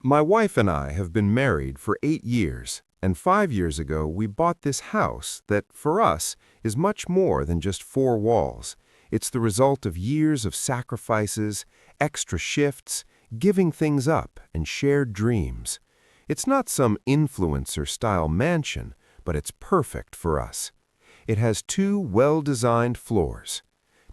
My wife and I have been married for 8 years, and 5 years ago we bought this house that, for us, is much more than just four walls. It's the result of years of sacrifices, extra shifts, giving things up, and shared dreams. It's not some influencer-style mansion, but it's perfect for us. It has two well-designed floors.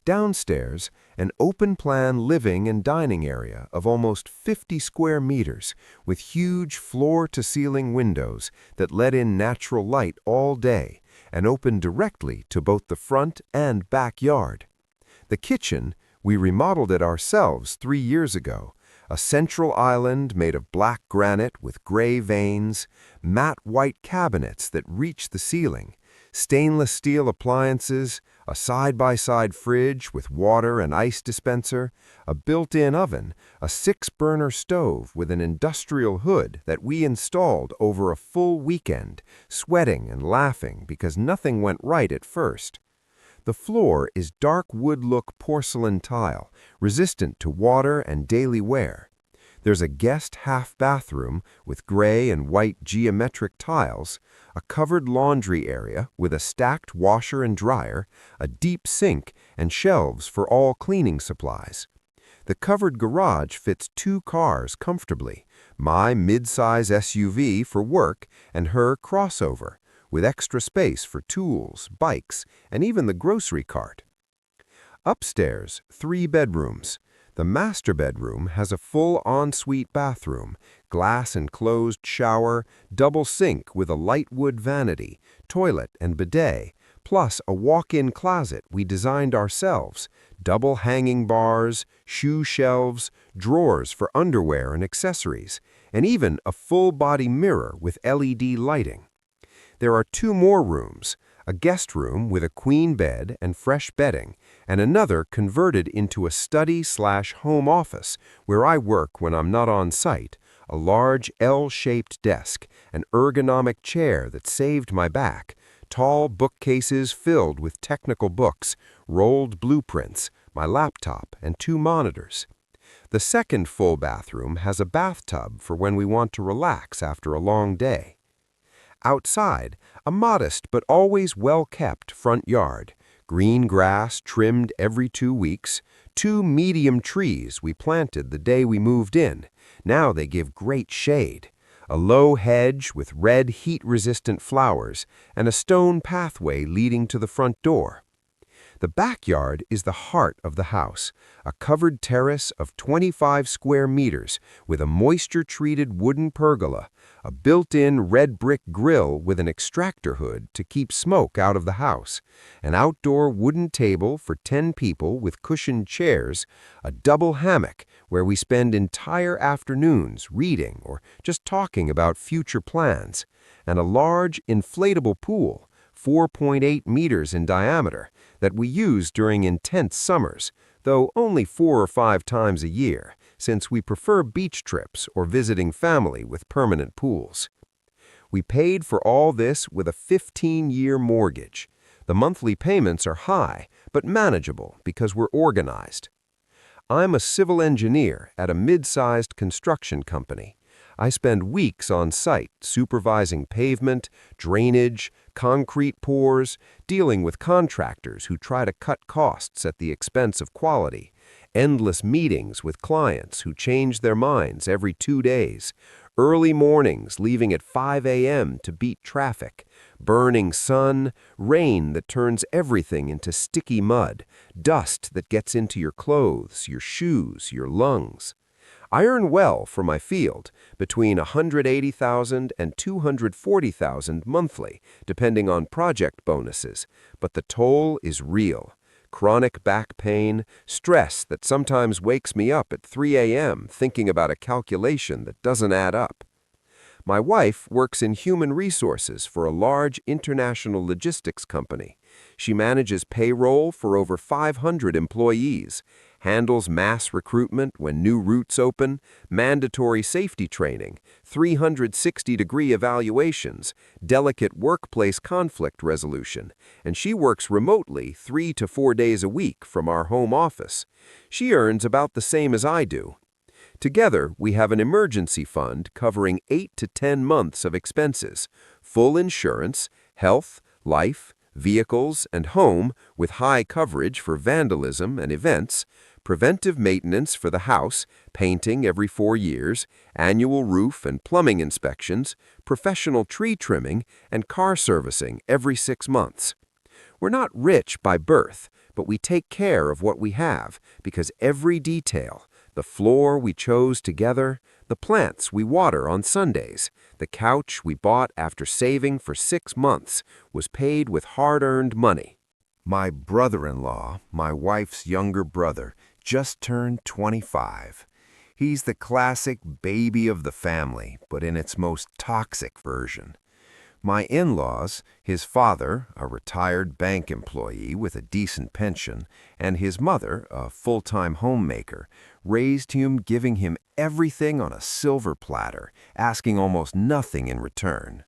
Downstairs, an open-plan living and dining area of almost 50 square meters with huge floor-to-ceiling windows that let in natural light all day and open directly to both the front and backyard. The kitchen, we remodeled it ourselves 3 years ago. A central island made of black granite with gray veins, matte white cabinets that reach the ceiling, stainless steel appliances, a side-by-side fridge with water and ice dispenser, a built-in oven, a 6-burner stove with an industrial hood that we installed over a full weekend, sweating and laughing because nothing went right at first. The floor is dark wood-look porcelain tile, resistant to water and daily wear. There's a guest half bathroom with gray and white geometric tiles, a covered laundry area with a stacked washer and dryer, a deep sink, and shelves for all cleaning supplies. The covered garage fits 2 cars comfortably, my mid-size SUV for work and her crossover, with extra space for tools, bikes, and even the grocery cart. Upstairs, 3 bedrooms. The master bedroom has a full ensuite bathroom, glass-enclosed shower, double sink with a light wood vanity, toilet and bidet, plus a walk-in closet we designed ourselves, double hanging bars, shoe shelves, drawers for underwear and accessories, and even a full-body mirror with LED lighting. There are 2 more rooms, a guest room with a queen bed and fresh bedding, and another converted into a study/home office where I work when I'm not on site, a large L-shaped desk, an ergonomic chair that saved my back, tall bookcases filled with technical books, rolled blueprints, my laptop, and 2 monitors. The second full bathroom has a bathtub for when we want to relax after a long day. Outside, a modest but always well-kept front yard, green grass trimmed every 2 weeks, 2 medium trees we planted the day we moved in. Now they give great shade. A low hedge with red heat-resistant flowers, and a stone pathway leading to the front door. The backyard is the heart of the house, a covered terrace of 25 square meters with a moisture-treated wooden pergola, a built-in red brick grill with an extractor hood to keep smoke out of the house, an outdoor wooden table for 10 people with cushioned chairs, a double hammock where we spend entire afternoons reading or just talking about future plans, and a large inflatable pool, 4.8 meters in diameter, that we use during intense summers, though only 4 or 5 times a year, since we prefer beach trips or visiting family with permanent pools. We paid for all this with a 15-year mortgage. The monthly payments are high, but manageable because we're organized. I'm a civil engineer at a mid-sized construction company. I spend weeks on site supervising pavement, drainage, concrete pours, dealing with contractors who try to cut costs at the expense of quality, endless meetings with clients who change their minds every 2 days, early mornings leaving at 5 a.m. to beat traffic, burning sun, rain that turns everything into sticky mud, dust that gets into your clothes, your shoes, your lungs. I earn well for my field, between $180,000 and $240,000 monthly, depending on project bonuses, but the toll is real. Chronic back pain, stress that sometimes wakes me up at 3 a.m. thinking about a calculation that doesn't add up. My wife works in human resources for a large international logistics company. She manages payroll for over 500 employees, handles mass recruitment when new routes open, mandatory safety training, 360-degree evaluations, delicate workplace conflict resolution, and she works remotely 3 to 4 days a week from our home office. She earns about the same as I do. Together, we have an emergency fund covering 8 to 10 months of expenses, full insurance, health, life, vehicles, and home with high coverage for vandalism and events, preventive maintenance for the house, painting every 4 years, annual roof and plumbing inspections, professional tree trimming, and car servicing every 6 months. We're not rich by birth, but we take care of what we have because every detail, the floor we chose together, the plants we water on Sundays, the couch we bought after saving for 6 months, was paid with hard-earned money. My brother-in-law, my wife's younger brother, just turned 25. He's the classic baby of the family, but in its most toxic version. My in-laws, his father, a retired bank employee with a decent pension, and his mother, a full-time homemaker, raised him, giving him everything on a silver platter, asking almost nothing in return.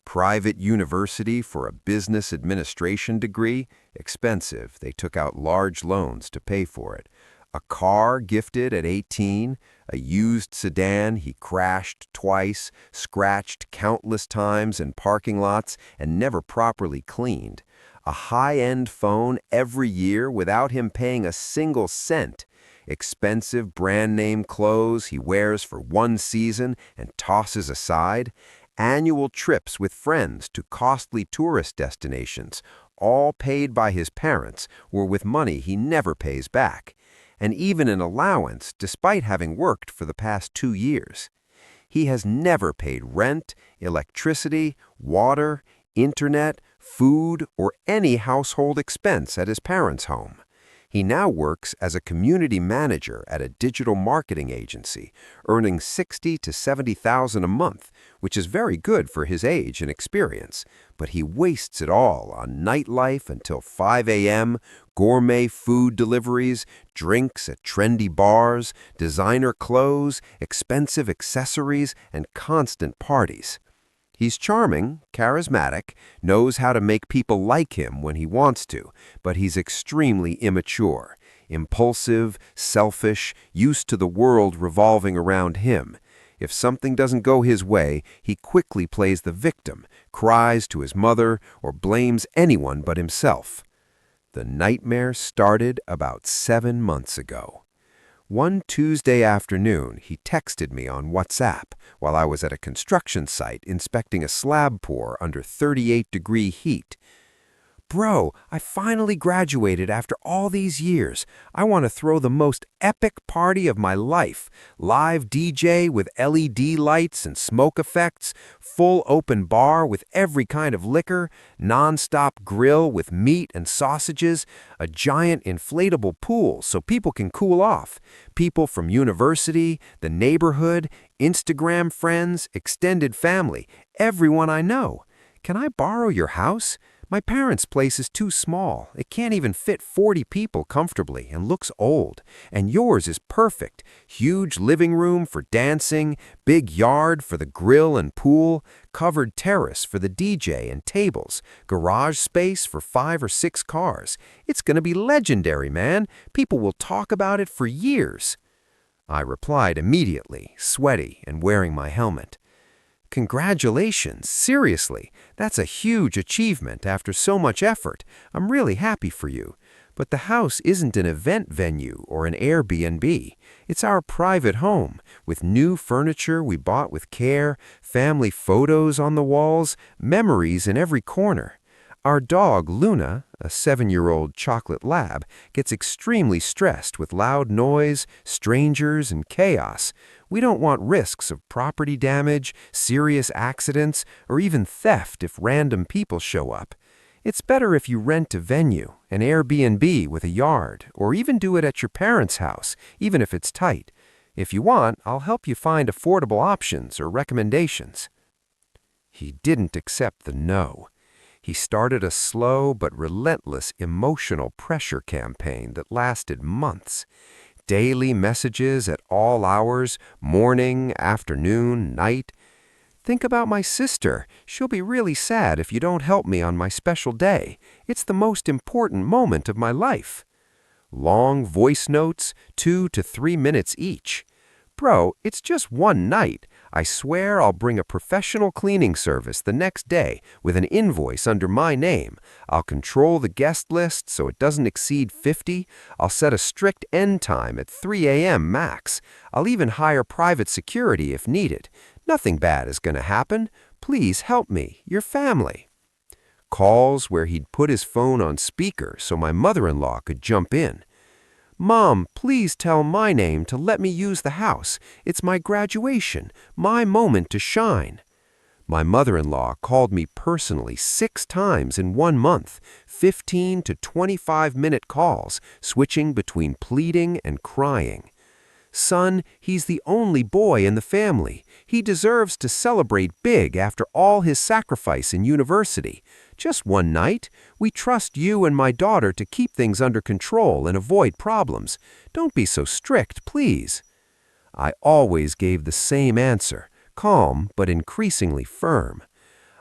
Private university for a business administration degree, expensive, they took out large loans to pay for it. A car gifted at 18, a used sedan he crashed twice, scratched countless times in parking lots, and never properly cleaned. A high-end phone every year without him paying a single cent. Expensive brand-name clothes he wears for 1 season and tosses aside. Annual trips with friends to costly tourist destinations, all paid by his parents or with money he never pays back. And even an allowance despite having worked for the past 2 years. He has never paid rent, electricity, water, internet, food, or any household expense at his parents' home. He now works as a community manager at a digital marketing agency, earning $60,000 to $70,000 a month, which is very good for his age and experience, but he wastes it all on nightlife until 5 a.m., gourmet food deliveries, drinks at trendy bars, designer clothes, expensive accessories, and constant parties. He's charming, charismatic, knows how to make people like him when he wants to, but he's extremely immature, impulsive, selfish, used to the world revolving around him. If something doesn't go his way, he quickly plays the victim, cries to his mother, or blames anyone but himself. The nightmare started about 7 months ago. One Tuesday afternoon, he texted me on WhatsApp while I was at a construction site inspecting a slab pour under 38-degree heat. "Bro, I finally graduated after all these years. I want to throw the most epic party of my life. Live DJ with LED lights and smoke effects, full open bar with every kind of liquor, non-stop grill with meat and sausages, a giant inflatable pool so people can cool off. People from university, the neighborhood, Instagram friends, extended family, everyone I know. Can I borrow your house? My parents' place is too small. It can't even fit 40 people comfortably and looks old. And yours is perfect. Huge living room for dancing, big yard for the grill and pool, covered terrace for the DJ and tables, garage space for 5 or 6 cars. It's going to be legendary, man. People will talk about it for years." I replied immediately, sweaty and wearing my helmet. "Congratulations, seriously, that's a huge achievement after so much effort. I'm really happy for you. But the house isn't an event venue or an Airbnb. It's our private home, with new furniture we bought with care, family photos on the walls, memories in every corner. Our dog, Luna, a 7-year-old chocolate lab, gets extremely stressed with loud noise, strangers, and chaos. We don't want risks of property damage, serious accidents, or even theft if random people show up. It's better if you rent a venue, an Airbnb with a yard, or even do it at your parents' house, even if it's tight. If you want, I'll help you find affordable options or recommendations." He didn't accept the no. He started a slow but relentless emotional pressure campaign that lasted months. Daily messages at all hours, morning, afternoon, night. "Think about my sister. She'll be really sad if you don't help me on my special day. It's the most important moment of my life." Long voice notes, 2 to 3 minutes each. Bro, it's just one night. I swear I'll bring a professional cleaning service the next day with an invoice under my name. I'll control the guest list so it doesn't exceed 50. I'll set a strict end time at 3 a.m. max. I'll even hire private security if needed. Nothing bad is going to happen. Please help me, your family. Calls where he'd put his phone on speaker so my mother-in-law could jump in. Mom, please tell my name to let me use the house. It's my graduation, my moment to shine. My mother-in-law called me personally 6 times in 1 month, 15 to 25-minute calls, switching between pleading and crying. Son, he's the only boy in the family. He deserves to celebrate big after all his sacrifice in university. Just one night. We trust you and my daughter to keep things under control and avoid problems. Don't be so strict, please. I always gave the same answer, calm but increasingly firm.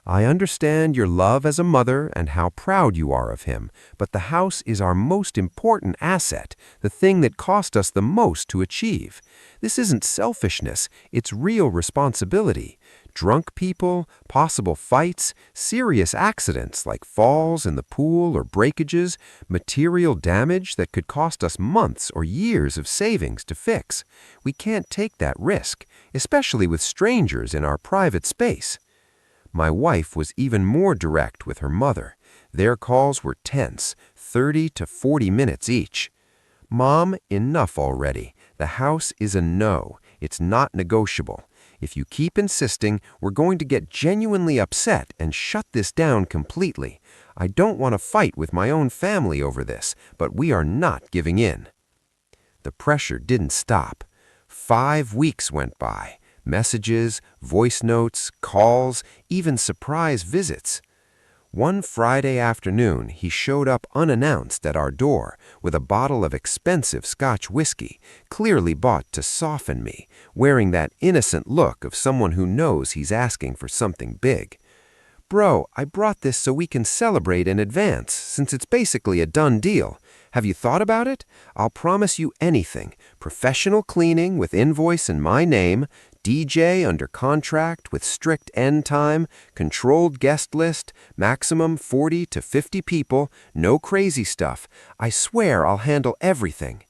I understand your love as a mother and how proud you are of him, but the house is our most important asset, the thing that cost us the most to achieve. This isn't selfishness, it's real responsibility. Drunk people, possible fights, serious accidents like falls in the pool or breakages, material damage that could cost us months or years of savings to fix. We can't take that risk, especially with strangers in our private space. My wife was even more direct with her mother. Their calls were tense, 30 to 40 minutes each. Mom, enough already. The house is a no. It's not negotiable. If you keep insisting, we're going to get genuinely upset and shut this down completely. I don't want to fight with my own family over this, but we are not giving in. The pressure didn't stop. 5 weeks went by. Messages, voice notes, calls, even surprise visits. One Friday afternoon, he showed up unannounced at our door with a bottle of expensive Scotch whiskey, clearly bought to soften me, wearing that innocent look of someone who knows he's asking for something big. Bro, I brought this so we can celebrate in advance, since it's basically a done deal. Have you thought about it? I'll promise you anything. Professional cleaning with invoice in my name, DJ under contract with strict end time, controlled guest list, maximum 40 to 50 people, no crazy stuff. I swear I'll handle everything.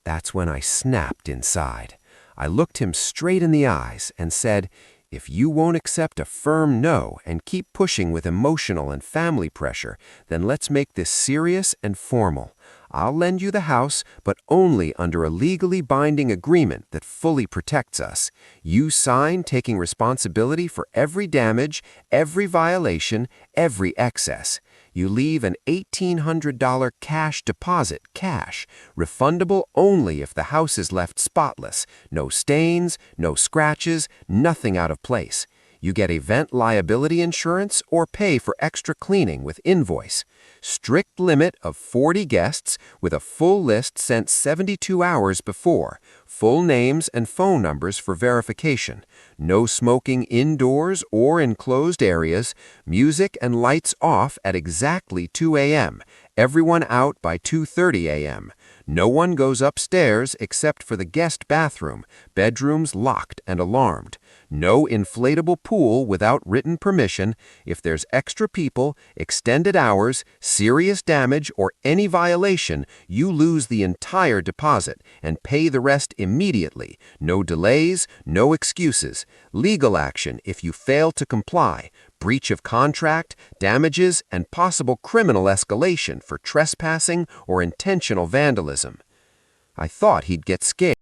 That's when I snapped inside. I looked him straight in the eyes and said, if you won't accept a firm no and keep pushing with emotional and family pressure, then let's make this serious and formal. I'll lend you the house, but only under a legally binding agreement that fully protects us. You sign taking responsibility for every damage, every violation, every excess. You leave an $1,800 cash deposit, cash, refundable only if the house is left spotless, no stains, no scratches, nothing out of place. You get event liability insurance or pay for extra cleaning with invoice. Strict limit of 40 guests with a full list sent 72 hours before. Full names and phone numbers for verification. No smoking indoors or in closed areas. Music and lights off at exactly 2 a.m. Everyone out by 2:30 a.m. No one goes upstairs except for the guest bathroom. Bedrooms locked and alarmed. No inflatable pool without written permission. If there's extra people, extended hours, serious damage, or any violation, you lose the entire deposit and pay the rest immediately. No delays, no excuses. Legal action if you fail to comply. Breach of contract, damages, and possible criminal escalation for trespassing or intentional vandalism. I thought he'd get scared.